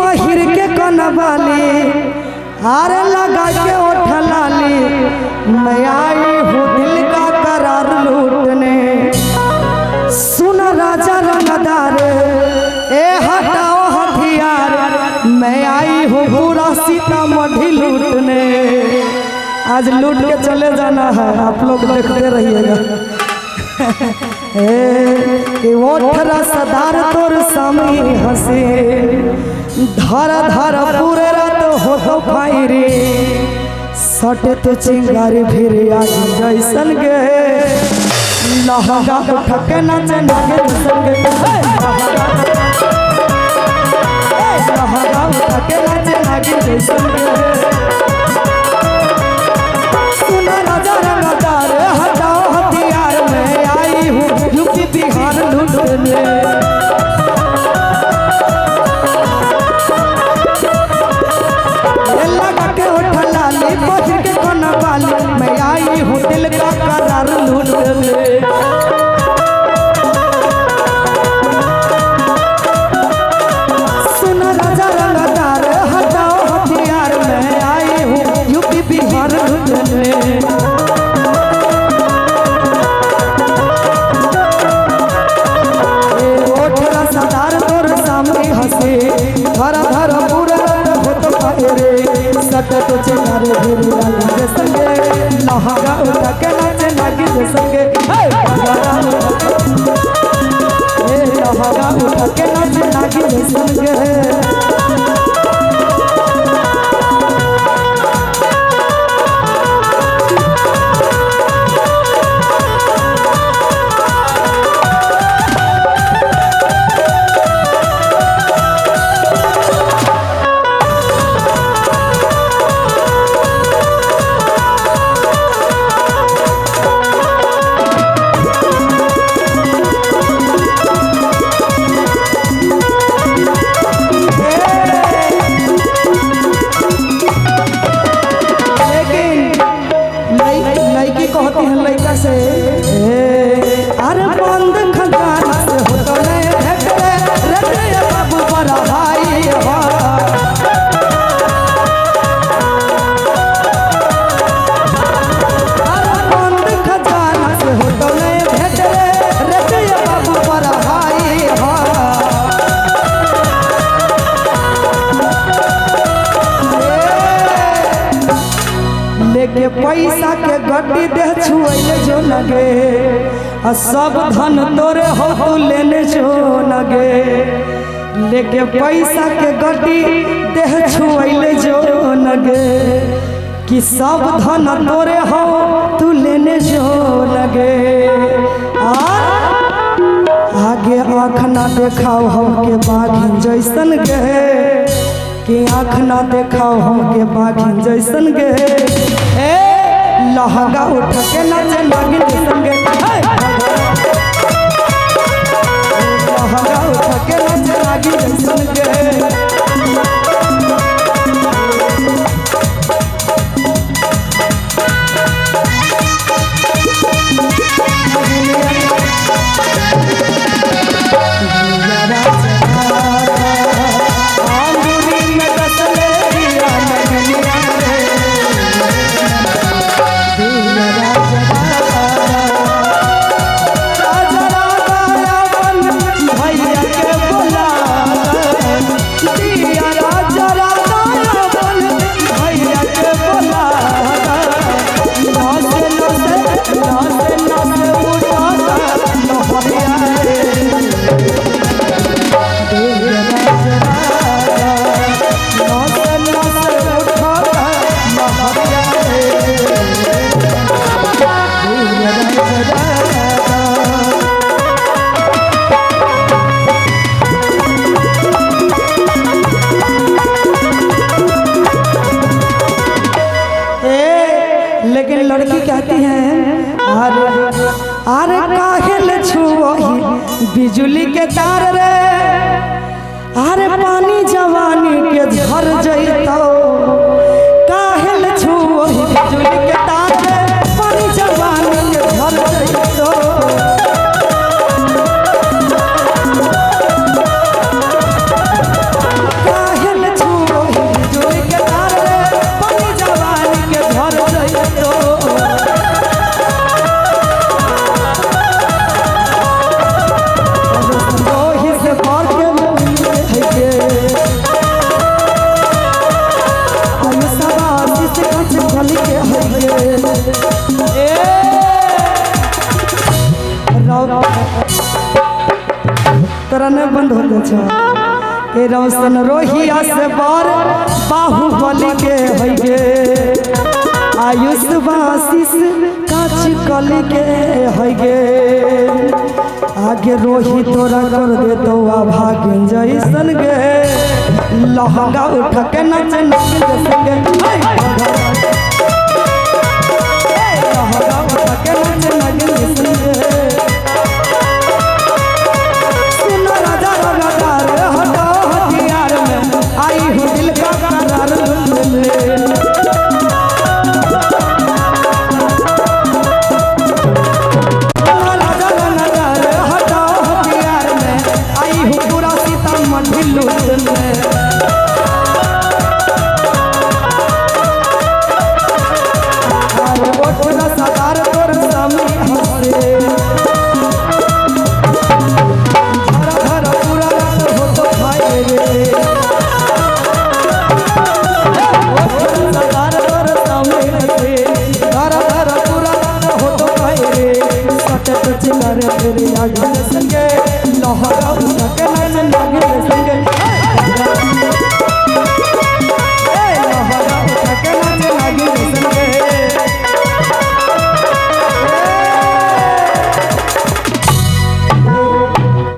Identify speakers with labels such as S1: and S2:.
S1: पहिर के कनवाली हार लगा के ओठ लाली मैं आई हूँ दिल का करार लूटने। सुन राजा रंगदार ए हटाओ हथियार मैं आई हूँ पूरा सीतामढ़ी लूटने। आज लूट के चले जाना है, आप लोग देखते रहिएगा। ओठरा सदार तोर सामने हंसे धर धर पूरे रात हो तो भाई रे सटे तो चिंगारी फिर आज जैसन गे लहंगा उठके नाचे नागे संगे लहंगा उठके नाचे नागे जैसन गे। सुना राजा रंगदार हटाओ हथियार में आई हूँ यूपी बिहार लूटने। मैं आई हूँ दिल का करार लूटने। सुन राजा रंगदार हटाओ हथियार मैं आई हूँ यूपी बिहार लूटने। ओठरा सदार तोर सामने हंसे धर धर पूरा होत रे सट तो चिंगारे फिर लागे संगे लहंगा उठा के नाचे नागे संगे लहंगा उठा के नाचे नागे संगे। कहती है लड़का से अरे बंद खजाना से हो तो नहीं भेट रे बाबू बड़ा भाई हो। अरे बंद खजाना से हो तो नहीं भेट रे बाबू बड़ा भाई हो। लेके पैसा के गड्डी दे छुएले जो लगे सब धन तोरे हो तू लेने जो लगे। लेके पैसा के गड्डी दे छुएले जो लगे कि सब धन तोरे हो तू लेने जो लगे। आगे आँख ना देखाओ हमके बाघिन जैसन गे कि आँख ना देखाओ हमके बाघिन जैसन गे। लहंगा उठ के नाचे नागिन संगे लहंगा उठ के नाचे नागिन संगे। लेकिन लड़की कहती है अरे काहेल छुओही बिजली के तार रे अरे पानी जवानी के झर जइतो काहेल छुओही बिजली के तार रे पानी जवानी के झर जइतो। काहेल बंद होते छ ए रोशन रोहिया से बार बाहुबली के होइगे आयुष बासिस काच कली के होइगे आगे रोही तोरा कर दे तो भागिन जैसन गे लहंगा उठा के नच नच संगे लहंगा उठा के नच नच संगे सुन राजा रंगदार हटाओ हथियार में आई हूँ दिल का करार ले लूट में